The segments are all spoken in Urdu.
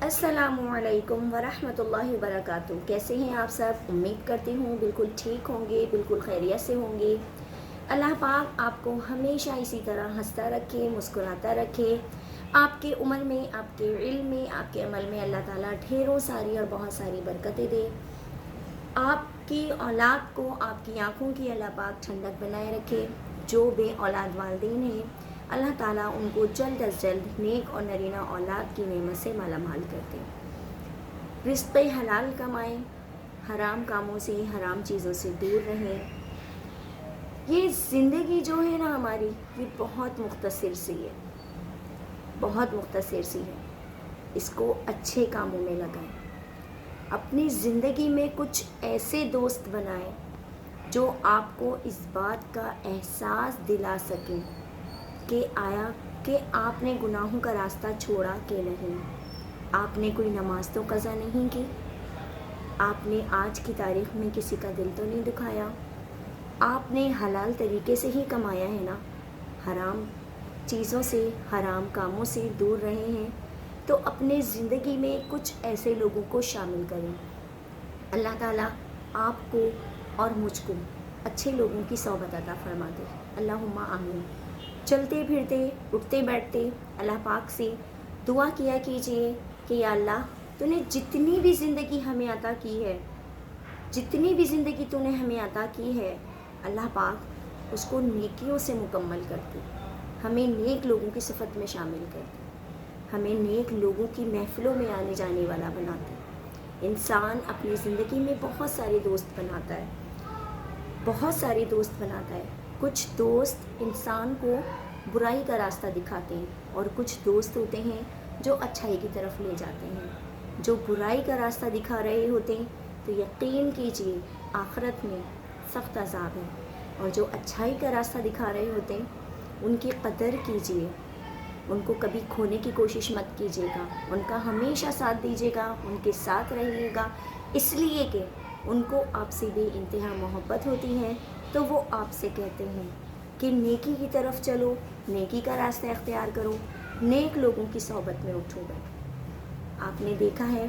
السلام علیکم ورحمۃ اللہ وبرکاتہ۔ کیسے ہیں آپ سب؟ امید کرتی ہوں بالکل ٹھیک ہوں گے، بالکل خیریت سے ہوں گے۔ اللہ پاک آپ کو ہمیشہ اسی طرح ہنستا رکھے، مسکراتا رکھے۔ آپ کے عمر میں، آپ کے علم میں، آپ کے عمل میں اللہ تعالیٰ ڈھیروں ساری اور بہت ساری برکتیں دے۔ آپ کی اولاد کو آپ کی آنکھوں کی اللہ پاک ٹھنڈک بنائے رکھے۔ جو بے اولاد والدین ہیں اللہ تعالیٰ ان کو جلد از جلد نیک اور نرینہ اولاد کی نعمت سے مالا مال کر دے۔ رزق حلال کمائیں، حرام کاموں سے، حرام چیزوں سے دور رہیں۔ یہ زندگی جو ہے نا ہماری، یہ بہت مختصر سی ہے، بہت مختصر سی ہے۔ اس کو اچھے کاموں میں لگائیں۔ اپنی زندگی میں کچھ ایسے دوست بنائیں جو آپ کو اس بات کا احساس دلا سکیں کہ آپ نے گناہوں کا راستہ چھوڑا کہ نہیں، آپ نے کوئی نماز تو قضا نہیں کی، آپ نے آج کی تاریخ میں کسی کا دل تو نہیں دکھایا، آپ نے حلال طریقے سے ہی کمایا ہے نا، حرام چیزوں سے، حرام کاموں سے دور رہے ہیں، تو اپنے زندگی میں کچھ ایسے لوگوں کو شامل کریں۔ اللہ تعالیٰ آپ کو اور مجھ کو اچھے لوگوں کی صحبت عطا فرما دے، اللہم آمین۔ چلتے پھرتے، اٹھتے بیٹھتے اللہ پاک سے دعا کیا کیجئے کہ یا اللہ تو نے جتنی بھی زندگی ہمیں عطا کی ہے، جتنی بھی زندگی تو نے ہمیں عطا کی ہے، اللہ پاک اس کو نیکیوں سے مکمل کر دے، ہمیں نیک لوگوں کی صفت میں شامل کر دے، ہمیں نیک لوگوں کی محفلوں میں آنے جانے والا بنا دے۔ انسان اپنی زندگی میں بہت سارے دوست بناتا ہے، بہت سارے دوست بناتا ہے۔ کچھ دوست انسان کو برائی کا راستہ دکھاتے ہیں اور کچھ دوست ہوتے ہیں جو اچھائی کی طرف لے جاتے ہیں۔ جو برائی کا راستہ دکھا رہے ہوتے ہیں تو یقین کیجئے آخرت میں سخت عذاب ہے، اور جو اچھائی کا راستہ دکھا رہے ہوتے ہیں ان کی قدر کیجئے، ان کو کبھی کھونے کی کوشش مت کیجیے گا، ان کا ہمیشہ ساتھ دیجیے گا، ان کے ساتھ رہیے گا، اس لیے کہ ان کو آپ سے بے انتہا محبت ہوتی ہے۔ تو وہ آپ سے کہتے ہیں کہ نیکی کی طرف چلو، نیکی کا راستہ اختیار کرو، نیک لوگوں کی صحبت میں اٹھو بیٹھو۔ آپ نے دیکھا ہے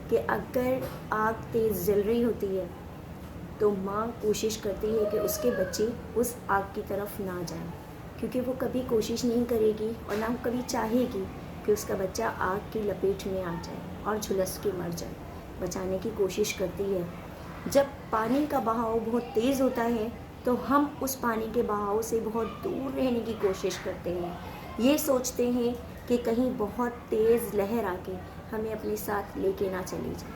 کہ اگر آگ تیز جل رہی ہوتی ہے تو ماں کوشش کرتی ہے کہ اس کے بچے اس آگ کی طرف نہ جائیں، کیونکہ وہ کبھی کوشش نہیں کرے گی اور نہ کبھی چاہے گی کہ اس کا بچہ آگ کی لپیٹ میں آ جائے اور جھلس کے مر جائے۔ بچانے کی کوشش کرتی ہے۔ جب پانی کا بہاؤ بہت تیز ہوتا ہے تو ہم اس پانی کے بہاؤ سے بہت دور رہنے کی کوشش کرتے ہیں، یہ سوچتے ہیں کہ کہیں بہت تیز لہر آ کے ہمیں اپنے ساتھ لے کے نہ چلی جائے۔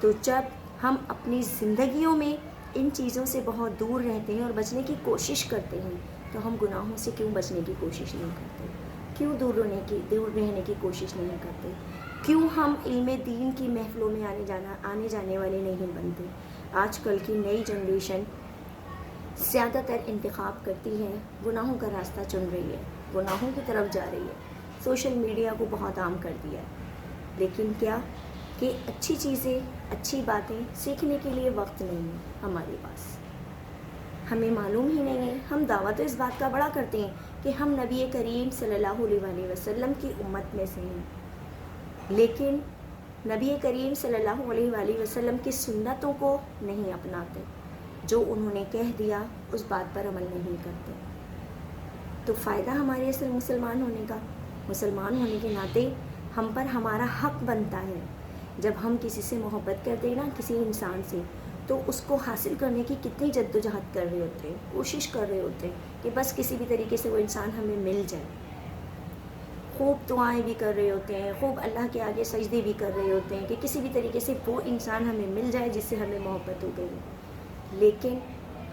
تو جب ہم اپنی زندگیوں میں ان چیزوں سے بہت دور رہتے ہیں اور بچنے کی کوشش کرتے ہیں تو ہم گناہوں سے کیوں بچنے کی کوشش نہیں کرتے؟ کیوں دور رہنے کی کوشش نہیں کرتے؟ کیوں ہم علم دین کی محفلوں میں آنے جانے والے نہیں بنتے؟ آج کل کی نئی جنریشن زیادہ تر انتخاب کرتی ہے، گناہوں کا راستہ چن رہی ہے، گناہوں کی طرف جا رہی ہے، سوشل میڈیا کو بہت عام کر دیا ہے، لیکن کیا کہ اچھی چیزیں، اچھی باتیں سیکھنے کے لیے وقت نہیں ہے ہمارے پاس، ہمیں معلوم ہی نہیں ہے۔ ہم دعویٰ تو اس بات کا بڑا کرتے ہیں کہ ہم نبی کریم صلی اللہ علیہ وسلم کی امت میں سے ہیں، لیکن نبی کریم صلی اللہ علیہ وسلم کی سنتوں کو نہیں اپناتے، جو انہوں نے کہہ دیا اس بات پر عمل نہیں کرتے۔ تو فائدہ ہمارے اصل مسلمان ہونے کا، مسلمان ہونے کے ناطے ہم پر ہمارا حق بنتا ہے، جب ہم کسی سے محبت کرتے ہیں نا، کسی انسان سے، تو اس کو حاصل کرنے کی کتنی جد و جہد کر رہے ہوتے ہیں، کوشش کر رہے ہوتے ہیں کہ بس کسی بھی طریقے سے وہ انسان ہمیں مل جائے، خوب دعائیں بھی کر رہے ہوتے ہیں، خوب اللہ کے آگے سجدے بھی کر رہے ہوتے ہیں کہ کسی بھی طریقے سے وہ انسان ہمیں مل جائے جس سے ہمیں محبت ہو گئی۔ لیکن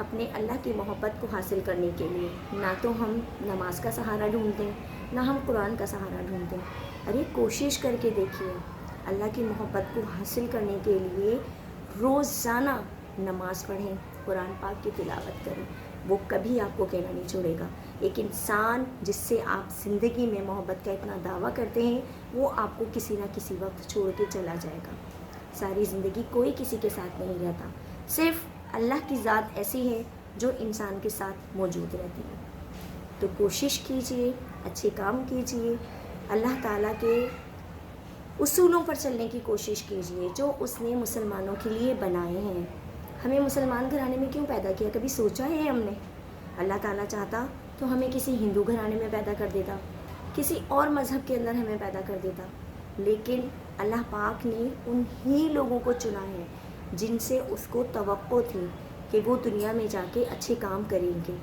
اپنے اللہ کی محبت کو حاصل کرنے کے لیے نہ تو ہم نماز کا سہارا ڈھونڈتے ہیں، نہ ہم قرآن کا سہارا ڈھونڈتے ہیں۔ ارے کوشش کر کے دیکھیے، اللہ کی محبت کو حاصل کرنے کے لیے روزانہ نماز پڑھیں، قرآن پاک کی تلاوت کریں، وہ کبھی آپ کو کہنا نہیں چھوڑے گا۔ ایک انسان جس سے آپ زندگی میں محبت کا اتنا دعویٰ کرتے ہیں، وہ آپ کو کسی نہ کسی وقت چھوڑ کے چلا جائے گا۔ ساری زندگی کوئی کسی کے ساتھ نہیں رہتا، صرف اللہ کی ذات ایسی ہے جو انسان کے ساتھ موجود رہتی ہے۔ تو کوشش کیجئے، اچھے کام کیجئے، اللہ تعالیٰ کے اصولوں پر چلنے کی کوشش کیجیے جو اس نے مسلمانوں کے لیے بنائے ہیں۔ ہمیں مسلمان گھرانے میں کیوں پیدا کیا؟ کبھی سوچا ہے ہم نے؟ اللہ تعالیٰ چاہتا تو ہمیں کسی ہندو گھرانے میں پیدا کر دیتا، کسی اور مذہب کے اندر ہمیں پیدا کر دیتا، لیکن اللہ پاک نے انہی لوگوں کو چنا ہے جن سے اس کو توقع تھی کہ وہ دنیا میں جا کے اچھے کام کریں گے۔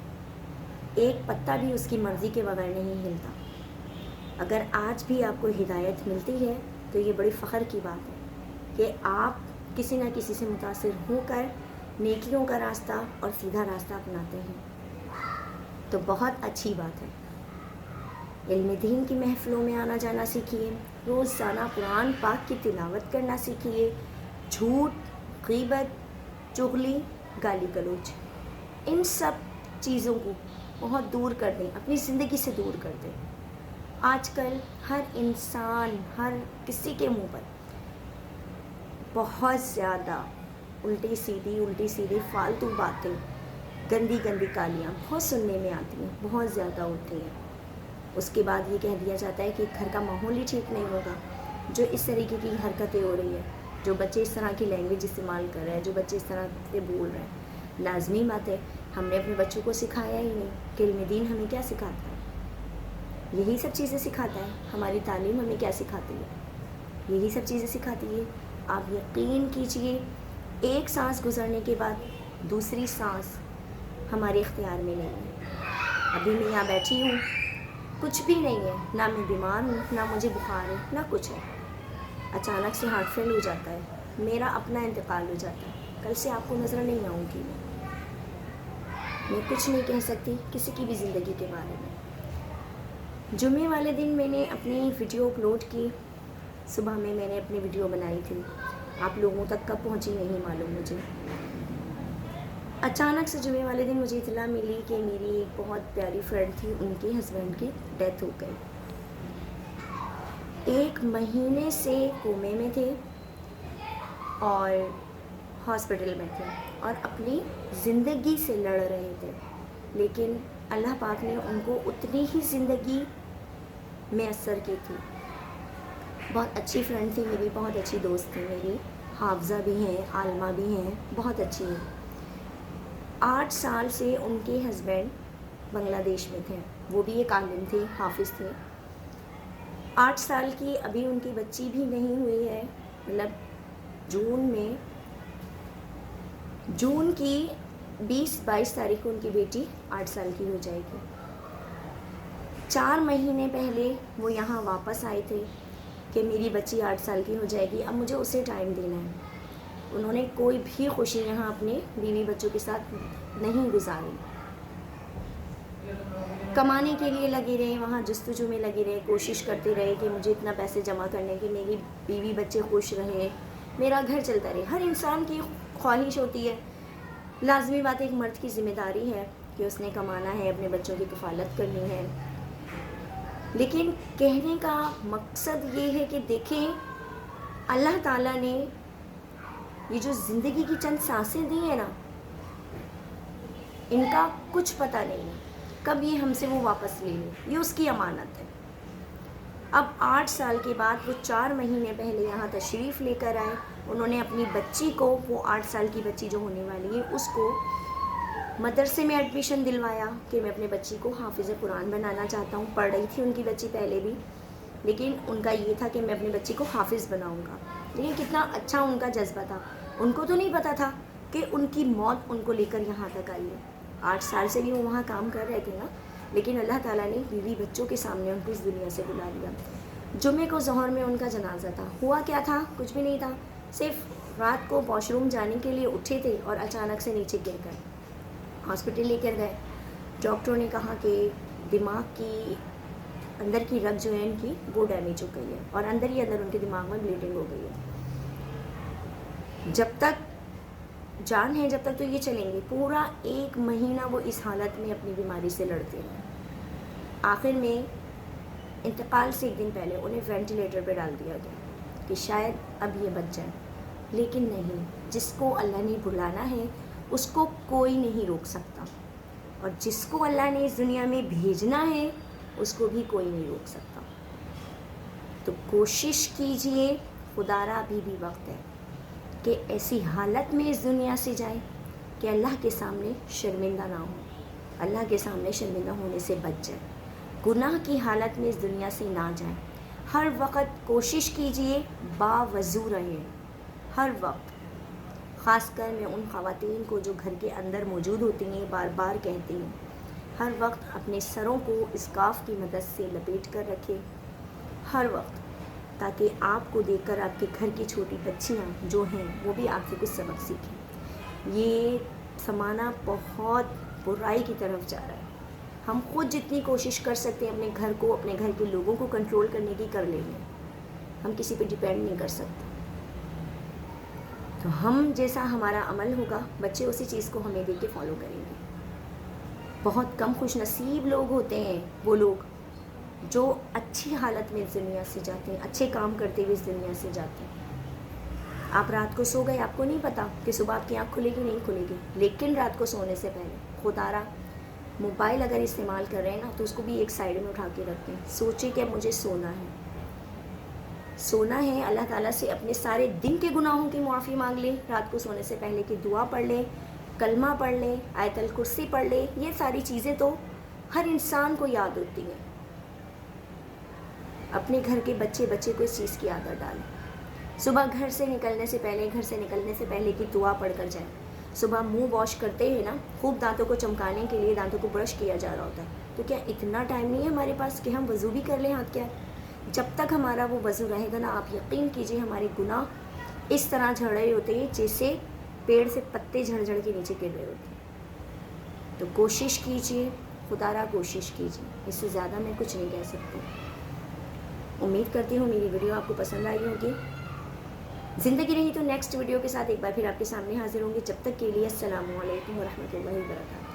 ایک پتا بھی اس کی مرضی کے بغیر نہیں ہلتا۔ اگر آج بھی آپ کو ہدایت ملتی ہے تو یہ بڑی فخر کی بات ہے کہ آپ کسی نہ کسی سے متاثر ہو کر نیکیوں کا راستہ اور سیدھا راستہ اپناتے ہیں، تو بہت اچھی بات ہے۔ علم دین کی محفلوں میں آنا جانا سیکھیے، روزانہ قرآن پاک کی تلاوت کرنا سیکھیے، جھوٹ، غیبت، چغلی، گالی گلوچ، ان سب چیزوں کو بہت دور کر دیں، اپنی زندگی سے دور کر دیں۔ آج کل ہر انسان، ہر کسی کے منہ پر بہت زیادہ الٹی سیدھی فالتو باتیں، گندی گالیاں بہت سننے میں آتی ہیں، بہت زیادہ ہوتی ہیں۔ اس کے بعد یہ کہہ دیا جاتا ہے کہ گھر کا ماحول ہی ٹھیک نہیں ہوگا۔ جو اس طریقے کی حرکتیں ہو رہی ہیں، جو بچے اس طرح کی لینگویج استعمال کر رہے ہیں، جو بچے اس طرح سے بول رہے ہیں، لازمی بات ہے ہم نے اپنے بچوں کو سکھایا ہی نہیں کہ علم دین ہمیں کیا سکھاتا ہے۔ یہی سب چیزیں سکھاتا ہے، ہماری تعلیم ہمیں کیا سکھاتی ہے، یہی سب چیزیں سکھاتی ہے۔ آپ یقین کیجئے ایک سانس گزرنے کے بعد دوسری سانس ہمارے اختیار میں نہیں ہے۔ ابھی میں یہاں بیٹھی ہوں، کچھ بھی نہیں ہے، نہ میں بیمار ہوں، نہ مجھے بخار ہے، نہ کچھ ہے۔ اچانک سے ہارٹ فیل ہو جاتا ہے، میرا اپنا انتقال ہو جاتا ہے، کل سے آپ کو نظر نہیں آؤں گی۔ میں کچھ نہیں کہہ سکتی کسی کی بھی زندگی کے بارے میں۔ جمعے والے دن میں نے اپنی ویڈیو اپلوڈ کی، صبح میں نے اپنی ویڈیو بنائی تھی، آپ لوگوں تک کب پہنچی نہیں معلوم مجھے۔ اچانک سے جمعے والے دن مجھے اطلاع ملی کہ میری ایک بہت پیاری فرینڈ تھی، ان کے ہسبینڈ کی ڈیتھ ہو گئی۔ 1 مہینے سے کومے میں تھے اور ہاسپٹل میں تھے اور اپنی زندگی سے لڑ رہے تھے، لیکن اللہ پاک نے ان کو اتنی ہی زندگی میسر کی تھی۔ بہت اچھی فرینڈ تھی میری، بہت اچھی دوست تھی میری، حافظہ بھی ہیں، عالمہ بھی ہیں، بہت اچھی ہیں۔ 8 سال سے ان کے ہسبینڈ بنگلہ دیش میں تھے، وہ بھی ایک عالم تھے، حافظ تھے۔ 8 سال کی ابھی ان کی بچی بھی نہیں ہوئی ہے، مطلب جون کی 20-22 تاریخ کو ان کی بیٹی 8 سال کی ہو جائے گی۔ 4 مہینے پہلے وہ یہاں واپس آئے تھے کہ میری بچی 8 سال کی ہو جائے گی، اب مجھے اسے ٹائم دینا ہے۔ انہوں نے کوئی بھی خوشی یہاں اپنے بیوی بچوں کے ساتھ نہیں گزاری، کمانے کے لیے لگے رہے، وہاں جستجو میں لگے رہے، کوشش کرتے رہے کہ مجھے اتنا پیسے جمع کرنے کہ میری بیوی بچے خوش رہے، میرا گھر چلتا رہے۔ ہر انسان کی خواہش ہوتی ہے، لازمی بات ایک مرد کی ذمہ داری ہے کہ اس نے کمانا ہے، اپنے بچوں کی کفالت کرنی ہے، لیکن کہنے کا مقصد یہ ہے کہ دیکھیں اللہ تعالیٰ نے یہ جو زندگی کی چند سانسیں دی ہیں نا، ان کا کچھ پتہ نہیں ہے کب یہ ہم سے وہ واپس لے لیں، یہ اس کی امانت ہے۔ اب 8 سال کے بعد وہ 4 مہینے پہلے یہاں تشریف لے کر آئے، انہوں نے اپنی بچی کو، وہ 8 سال کی بچی جو ہونے والی ہے، اس کو مدرسے میں ایڈمیشن دلوایا کہ میں اپنے بچی کو حافظ قرآن بنانا چاہتا ہوں۔ پڑھ رہی تھی ان کی بچی پہلے بھی، لیکن ان کا یہ تھا کہ میں اپنی بچی کو حافظ بناؤں گا۔ لیکن کتنا اچھا ان کا جذبہ تھا، ان کو تو نہیں پتا تھا کہ ان کی موت ان کو لے کر یہاں تک آئی ہے۔ 8 سال سے بھی وہ وہاں کام کر رہے تھے نا، لیکن اللہ تعالیٰ نے بیوی بچوں کے سامنے ان کو اس دنیا سے بلا لیا۔ جمعے کو ظہر میں ان کا جنازہ تھا، ہوا کیا تھا کچھ بھی نہیں تھا، صرف رات کو واش روم جانے کے لیے اٹھے تھے اور اچانک سے نیچے گر گئے۔ ہاسپٹل لے کر گئے، ڈاکٹروں نے کہا کہ دماغ کی اندر کی رگ جو ہے ان کی وہ ڈیمیج ہو گئی ہے اور اندر ہی اندر ان کے دماغ میں بلیڈنگ ہو گئی ہے۔ جب تک جان ہے جب تک تو یہ چلیں گے۔ پورا 1 مہینہ وہ اس حالت میں اپنی بیماری سے لڑتے رہے۔ آخر میں انتقال سے 1 دن پہلے انہیں وینٹیلیٹر پہ ڈال دیا گیا کہ شاید اب یہ بچ جائیں، لیکن نہیں، جس کو اللہ نے بلانا ہے اس کو کوئی نہیں روک سکتا، اور جس کو اللہ نے اس دنیا میں بھیجنا ہے اس کو بھی کوئی نہیں روک سکتا۔ تو کوشش کیجئے، خدارا ابھی بھی وقت ہے کہ ایسی حالت میں اس دنیا سے جائیں کہ اللہ کے سامنے شرمندہ نہ ہو، اللہ کے سامنے شرمندہ ہونے سے بچ جائیں، گناہ کی حالت میں اس دنیا سے نہ جائیں۔ ہر وقت کوشش کیجئے باوضو رہیں، ہر وقت۔ خاص کر میں ان خواتین کو جو گھر کے اندر موجود ہوتی ہیں بار بار کہتی ہوں، ہر وقت اپنے سروں کو اسکارف کی مدد سے لپیٹ کر رکھے، ہر وقت، تاکہ آپ کو دیکھ کر آپ کے گھر کی چھوٹی بچیاں جو ہیں وہ بھی آپ سے کچھ سبق سیکھیں۔ یہ زمانہ بہت برائی کی طرف جا رہا ہے۔ ہم خود جتنی کوشش کر سکتے ہیں اپنے گھر کو، اپنے گھر کے لوگوں کو کنٹرول کرنے کی، کر لیں گے۔ ہم کسی پہ ڈیپینڈ نہیں کر سکتے۔ تو ہم جیسا ہمارا عمل ہوگا، بچے اسی چیز کو ہمیں دیکھ کے فالو کریں گے۔ بہت کم خوش نصیب لوگ ہوتے ہیں وہ لوگ جو اچھی حالت میں اس دنیا سے جاتے ہیں، اچھے کام کرتے ہوئے اس دنیا سے جاتے ہیں۔ آپ رات کو سو گئے، آپ کو نہیں پتا کہ صبح آپ کی آنکھ کھلے گی نہیں کھلے گی، لیکن رات کو سونے سے پہلے خدارا موبائل اگر استعمال کر رہے ہیں نا تو اس کو بھی ایک سائڈ میں اٹھا کے رکھیں، سوچیں کہ اب مجھے سونا ہے، سونا ہے۔ اللہ تعالیٰ سے اپنے سارے دن کے گناہوں کی معافی مانگ لیں، رات کو سونے سے پہلے کی دعا پڑھ لیں، کلمہ پڑھ لیں، آیت الکرسی پڑھ لیں۔ یہ ساری چیزیں تو ہر انسان کو یاد ہوتی ہیں۔ اپنے گھر کے بچے کو اس چیز کی عادت ڈالیں۔ صبح گھر سے نکلنے سے پہلے کی دعا پڑھ کر جائیں۔ صبح منہ واش کرتے ہوئے نا خوب دانتوں کو چمکانے کے لیے دانتوں کو برش کیا جا رہا ہوتا ہے، تو کیا اتنا ٹائم نہیں ہے ہمارے پاس کہ ہم وضو بھی کر لیں؟ ہاتھ کیا جب تک ہمارا وہ وضو رہے گا نا، آپ یقین کیجئے ہمارے گناہ اس طرح جھڑ رہے ہوتے ہیں جیسے پیڑ سے پتے جھڑ جھڑ کے نیچے گر رہے ہوتے ہیں۔ تو کوشش کیجئے، خدارا کوشش کیجئے، اس سے زیادہ میں کچھ نہیں کہہ سکتی۔ امید کرتی ہوں میری ویڈیو آپ کو پسند آئی ہوگی۔ زندگی رہی تو نیکسٹ ویڈیو کے ساتھ ایک بار پھر آپ کے سامنے حاضر ہوں گی۔ جب تک کے لیے السلام علیکم ورحمۃ اللہ وبرکاتہ۔